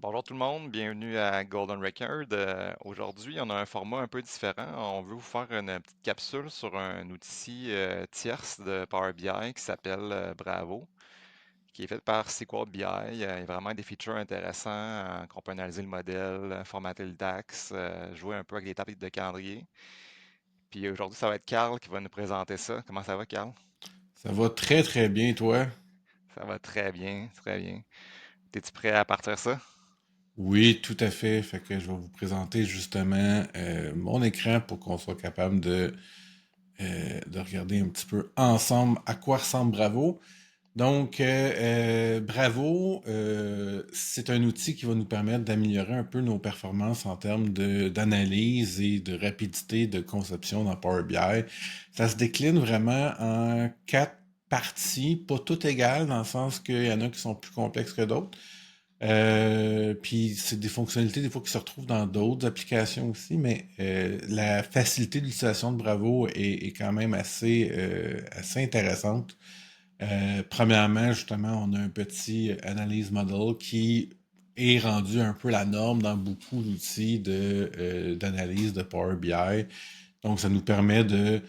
Bonjour tout le monde, bienvenue à Golden Record. Aujourd'hui, on a un format un peu différent. On veut vous faire une petite capsule sur un outil tierce de Power BI qui s'appelle Bravo, qui est fait par SQL BI. Il y a vraiment des features intéressants, qu'on peut analyser le modèle, formater le DAX, jouer un peu avec les tables de calendrier. Puis aujourd'hui, ça va être Carl qui va nous présenter ça. Comment ça va, Carl? Ça va très très bien, toi? Ça va très bien, très bien. Es-tu prêt à partir ça? Oui, tout à fait. Fait que je vais vous présenter justement mon écran pour qu'on soit capable de regarder un petit peu ensemble à quoi ressemble Bravo. Donc, Bravo, c'est un outil qui va nous permettre d'améliorer un peu nos performances en termes d'analyse et de rapidité de conception dans Power BI. Ça se décline vraiment en quatre parties, pas toutes égales, dans le sens qu'il y en a qui sont plus complexes que d'autres. Puis c'est des fonctionnalités des fois qui se retrouvent dans d'autres applications aussi, mais la facilité d'utilisation de Bravo est quand même assez intéressante. Premièrement, justement, on a un petit analyse model qui est rendu un peu la norme dans beaucoup d'outils d'analyse de Power BI. Donc, ça nous permet de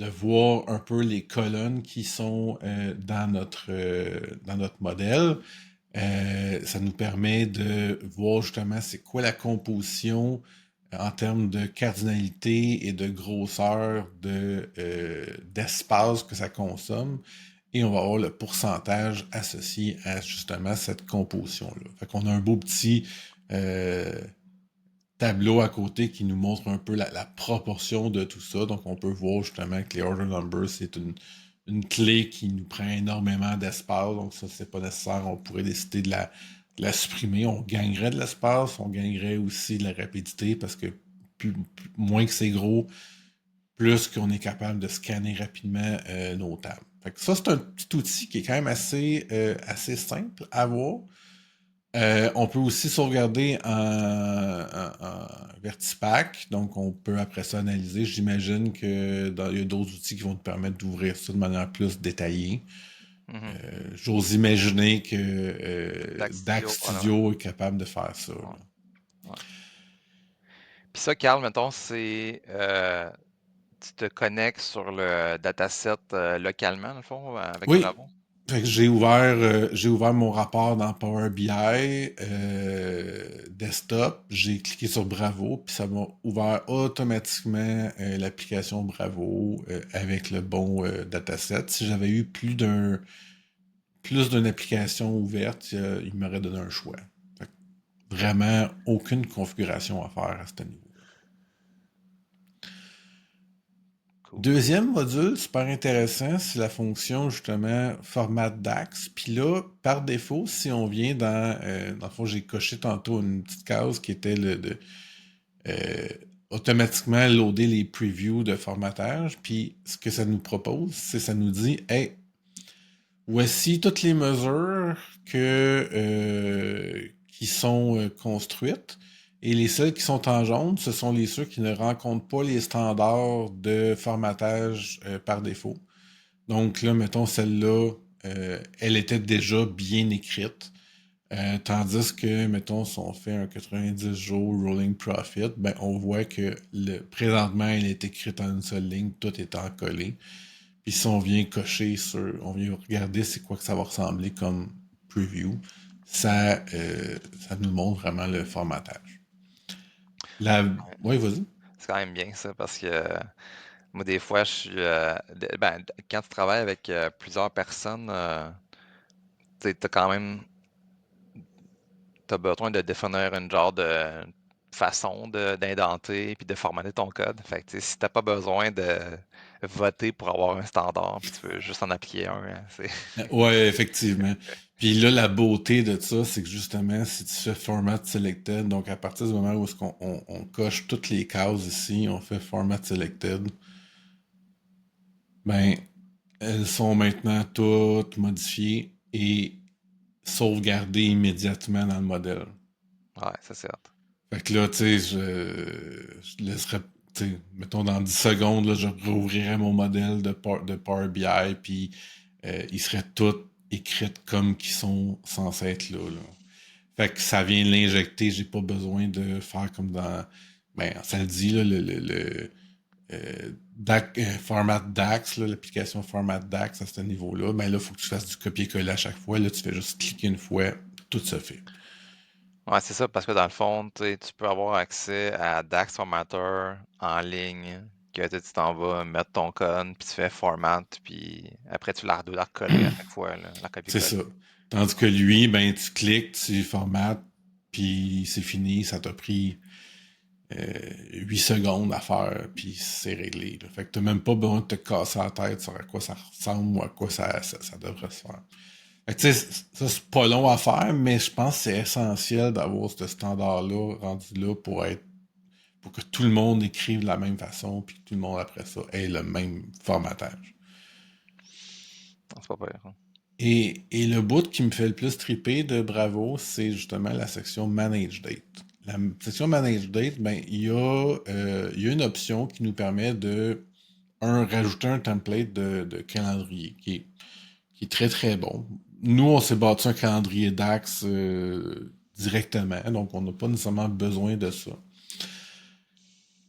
voir un peu les colonnes qui sont dans notre modèle. Ça nous permet de voir justement c'est quoi la composition en termes de cardinalité et de grosseur d'espace que ça consomme. Et on va avoir le pourcentage associé à justement cette composition-là. Fait qu'on a un beau petit euh, tableau à côté qui nous montre un peu la proportion de tout ça. Donc on peut voir justement que les order numbers, c'est une clé qui nous prend énormément d'espace. Donc ça, c'est pas nécessaire. On pourrait décider de la supprimer. On gagnerait de l'espace, on gagnerait aussi de la rapidité parce que moins que c'est gros, plus qu'on est capable de scanner rapidement nos tables. Fait que ça, c'est un petit outil qui est quand même assez simple à voir. On peut aussi sauvegarder en Vertipack, donc on peut après ça analyser. J'imagine il y a d'autres outils qui vont te permettre d'ouvrir ça de manière plus détaillée. Mhm. J'ose imaginer que DAX DAX Studio, voilà. Studio est capable de faire ça, Ouais, là. ouais. Puis ça, Carl, mettons, c'est tu te connectes sur le dataset localement, dans le fond, avec Oui, Bravo. fait que j'ai ouvert mon rapport dans Power BI desktop. J'ai cliqué sur Bravo, puis ça m'a ouvert automatiquement l'application Bravo avec le bon dataset. Si j'avais eu plus d'une application ouverte, il m'aurait donné un choix. Fait que vraiment aucune configuration à faire à ce niveau. Cool, cool. Deuxième module super intéressant, c'est la fonction justement format DAX. Puis là, par défaut, si on vient dans le fond, j'ai coché tantôt une petite case qui était euh, automatiquement loader les previews de formatage. Puis ce que ça nous propose, c'est ça nous dit, hey, voici toutes les mesures qui sont construites. Et les seules qui sont en jaune, ce sont les ceux qui ne rencontrent pas les standards de formatage par défaut. Donc là, mettons, celle-là, elle était déjà bien écrite. Tandis que, mettons, si on fait un 90 jours rolling profit, ben, on voit que présentement, elle est écrite en une seule ligne, tout est collé. Puis si on vient on vient regarder c'est quoi que ça va ressembler comme preview, ça nous montre vraiment le formatage. La, Ouais. ouais, vas-y. C'est quand même bien ça parce que moi, des fois, je suis. Quand tu travailles avec plusieurs personnes, tu as quand même t'as besoin de définir une genre de façon d'indenter puis de formater ton code. Fait que, tu sais, si t'as pas besoin de voter pour avoir un standard, puis tu veux juste en appliquer un, hein, c'est... Ouais, effectivement. Puis là, la beauté de ça, c'est que justement, si tu fais Format Selected, donc à partir du moment où on coche toutes les cases ici, on fait Format Selected, ben, elles sont maintenant toutes modifiées et sauvegardées immédiatement dans le modèle. Ouais, ça c'est hot. Fait que là, tu sais, je laisserais, tu sais, mettons dans 10 secondes, là, je rouvrirais mon modèle de Power BI, puis ils seraient tous écrits comme qu'ils sont censés être là. Fait que ça vient l'injecter, j'ai pas besoin de faire comme dans. Ben, ça le dit, là, format DAX, là, l'application format DAX à ce niveau-là. Ben là, il faut que tu fasses du copier-coller à chaque fois. Là, tu fais juste cliquer une fois, tout se fait. Ouais, c'est ça, parce que dans le fond, tu peux avoir accès à Dax Formatter en ligne, que tu t'en vas mettre ton code, puis tu fais format, puis après tu l'as la recoller à chaque fois, là, la C'est ça. copier-coller. Tandis que lui, ben, tu cliques, tu formates, puis c'est fini. Ça t'a pris 8 secondes à faire, puis c'est réglé. Là. Fait que t'as même pas besoin de te casser la tête sur à quoi ça ressemble ou à quoi ça devrait se faire. Fait que, tu sais, ça, c'est pas long à faire, mais je pense que c'est essentiel d'avoir ce standard-là rendu là pour que tout le monde écrive de la même façon, puis que tout le monde après ça ait le même formatage. Non, c'est pas pire, hein. Et le bout qui me fait le plus triper de Bravo, c'est justement la section Manage Date. La section Manage Date, ben, il y a une option qui nous permet de, rajouter un template de calendrier qui est très très bon. Nous, on s'est bâti un calendrier DAX directement, donc on n'a pas nécessairement besoin de ça.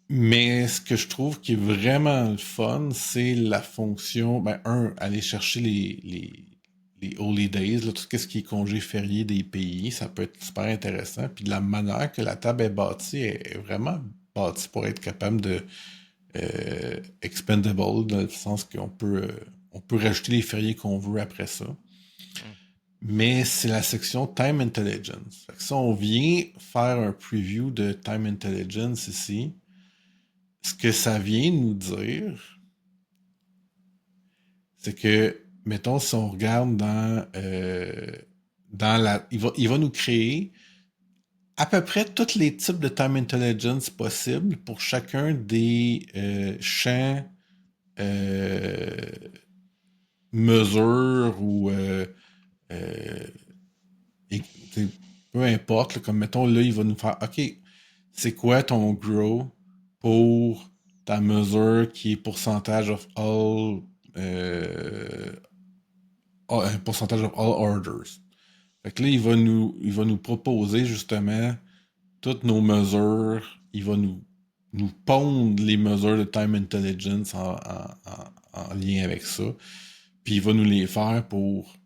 Mais ce que je trouve qui est vraiment le fun, c'est la fonction, ben, aller chercher les holidays, là, tout ce qui est congé férié des pays, ça peut être super intéressant. Puis de la manière que la table est bâtie, est vraiment bâtie pour être capable de expendable, dans le sens on peut rajouter les fériés qu'on veut après ça. Hmm. Mais c'est la section Time Intelligence. Fait que si on vient faire un preview de Time Intelligence ici, ce que ça vient nous dire, c'est que, mettons, si on regarde dans la. Il va nous créer à peu près tous les types de time intelligence possibles pour chacun des champs euh, mesures ou euh, et- peu importe, là, comme mettons là, il va nous faire OK, c'est quoi ton grow pour ta mesure qui est pourcentage of all un pourcentage of all orders. Fait que là, il va nous proposer justement toutes nos mesures. Il va nous pondre les mesures de time intelligence en lien avec ça. Puis il va nous les faire pour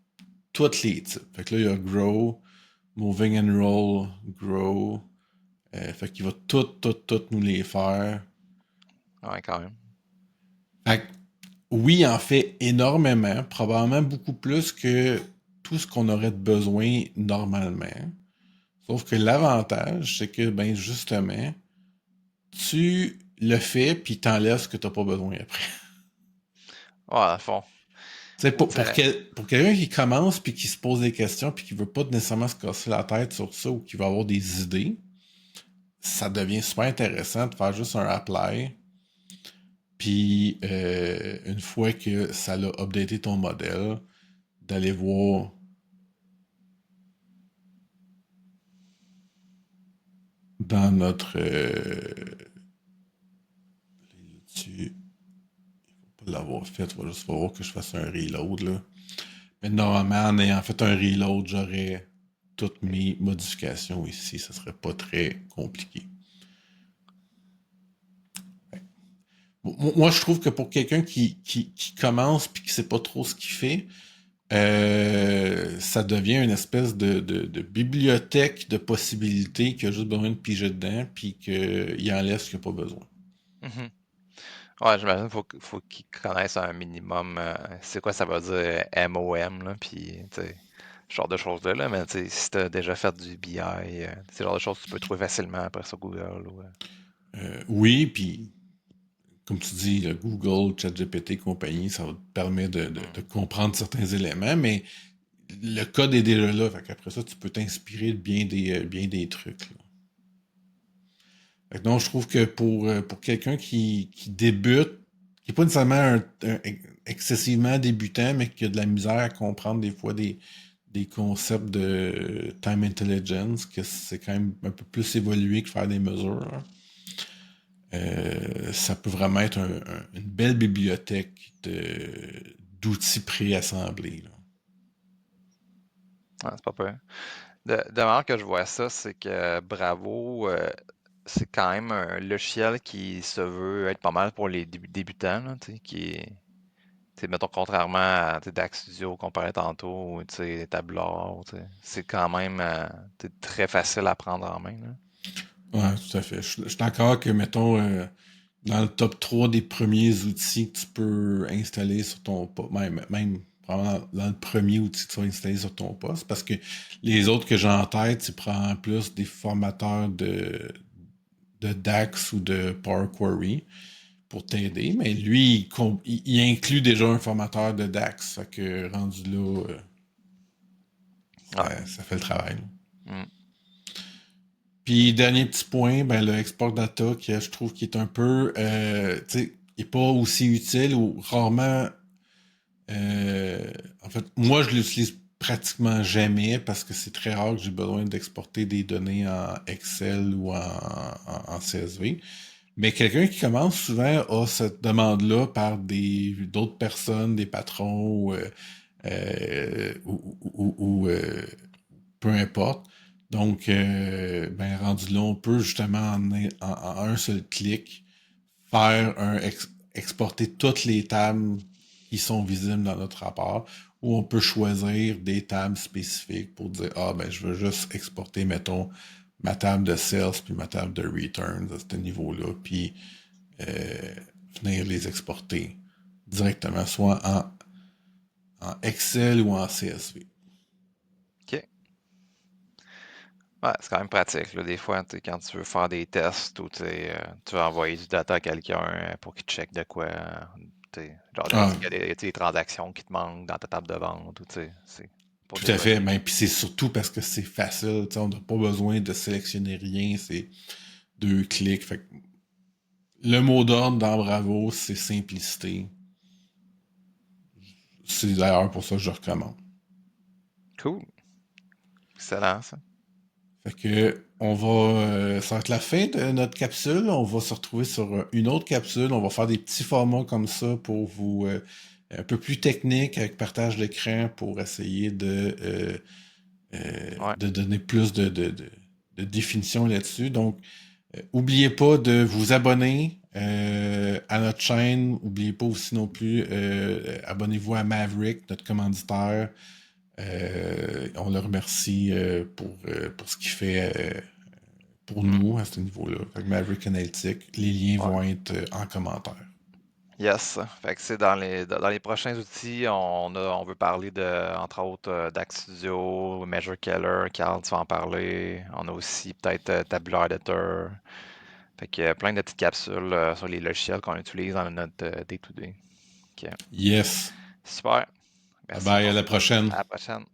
tous les types. Fait que là, il y a grow, moving and roll, grow. Fait qu'il va tout nous les faire. Ouais, quand même. Fait que, oui, il en fait énormément, probablement beaucoup plus que tout ce qu'on aurait besoin normalement. Sauf que l'avantage, c'est que, ben, justement, tu le fais, puis t'enlèves ce que t'as pas besoin après. Ouais, à fond. Tu sais, C'est- pour quelqu'un qui commence, puis qui se pose des questions, puis qui veut pas nécessairement se casser la tête sur ça, ou qui veut avoir des idées, ça devient super intéressant de faire juste un apply, puis une fois que ça l'a updaté ton modèle, d'aller voir dans notre... tu pas l'avoir fait, il va juste falloir que je fasse un reload, là. Mais normalement, en ayant fait un reload, j'aurais toutes mes modifications ici. Ça serait pas très compliqué. Moi, je trouve que pour quelqu'un qui commence puis qui sait pas trop ce qu'il fait, ça devient une espèce de bibliothèque de possibilités qu'il a juste besoin de piger dedans puis qu'il enlève ce qu'il n'a pas besoin. Mhm. Ouais, j'imagine faut qu'ils connaissent un minimum c'est quoi ça veut dire MOM, là, puis tu sais, ce genre de choses-là, là, mais tu sais, si t'as déjà fait du BI, c'est le genre de choses que tu peux trouver facilement après sur Google. Ou, Oui, puis comme tu dis, le Google, ChatGPT, compagnie, ça va te permettre de hmm. comprendre certains éléments, mais le code est déjà là. Fait qu'après ça, tu peux t'inspirer de bien des trucs. Là. Fait que donc, je trouve que pour quelqu'un qui débute, qui n'est pas nécessairement excessivement débutant, mais qui a de la misère à comprendre des fois des concepts de time intelligence, que c'est quand même un peu plus évolué que faire des mesures. Hein. Ça peut vraiment être une belle bibliothèque d'outils préassemblés. Là. Ouais, c'est pas peur. De manière que je vois ça, c'est que Bravo, c'est quand même un logiciel qui se veut être pas mal pour les débutants, là, tu sais, tu sais, mettons, contrairement à tu sais, DAX Studio qu'on parlait tantôt, ou tu sais, Tabular, tu sais, c'est quand même tu sais, très facile à prendre en main, là. Ouais, tout à fait. Je suis d'accord que, mettons, dans le top 3 des premiers outils que tu peux installer sur ton poste, même probablement dans le premier outil que tu vas installer sur ton poste, parce que les autres que j'ai en tête, tu prends plus des formateurs de DAX ou de Power Query pour t'aider, mais lui, il inclut déjà un formateur de DAX, fait que rendu là, Ouais. ça fait le travail. Mm. Puis dernier petit point, ben le export data que je trouve qui est un peu, tu sais, il est pas aussi utile ou rarement. euh, En fait, moi je l'utilise pratiquement jamais parce que c'est très rare que j'ai besoin d'exporter des données en Excel ou en CSV. Mais quelqu'un qui commence souvent a cette demande-là par des d'autres personnes, des patrons ou peu importe. Donc, ben, rendu là, on peut justement en un seul clic faire exporter toutes les tables qui sont visibles dans notre rapport, ou on peut choisir des tables spécifiques pour dire, ah, ben, je veux juste exporter, mettons, ma table de sales puis ma table de returns à ce niveau-là, puis euh, venir les exporter directement, soit en Excel ou en CSV. OK. Ouais, c'est quand même pratique, là. Des fois, tu sais, quand tu veux faire des tests ou tu sais, tu veux envoyer du data à quelqu'un pour qu'il check de quoi, tu sais, genre Ah, s'il y a des, tu sais, des transactions qui te manquent dans ta table de vente ou tu sais, c'est pour tout à fait. débugger. Ben, puis c'est surtout parce que c'est facile. Tu sais, on n'a pas besoin de sélectionner rien. C'est deux clics. Fait que le mot d'ordre dans Bravo, c'est simplicité. C'est d'ailleurs pour ça que je recommande. Cool. Excellent, ça. Fait que ça va être la fin de notre capsule. On va se retrouver sur une autre capsule. On va faire des petits formats comme ça pour vous un peu plus technique avec partage d'écran pour essayer Ouais. de donner plus de définition là-dessus. Donc, oubliez pas de vous abonner à notre chaîne. Oubliez pas aussi non plus, abonnez-vous à Maverick, notre commanditaire. On le remercie pour ce qu'il fait pour Mm. nous à ce niveau-là. Fait que Maverick Analytics, les liens Ouais. vont être en commentaire. Yes. Fait que c'est dans les prochains outils, on veut parler de, entre autres, DAX Studio, Measure Keller, Carl, tu vas en parler. On a aussi peut-être Tabular Editor. Fait que plein de petites capsules sur les logiciels qu'on utilise dans notre day-to-day. Ok. Yes. Super. Bye Merci bye, à beaucoup. la prochaine. À la prochaine.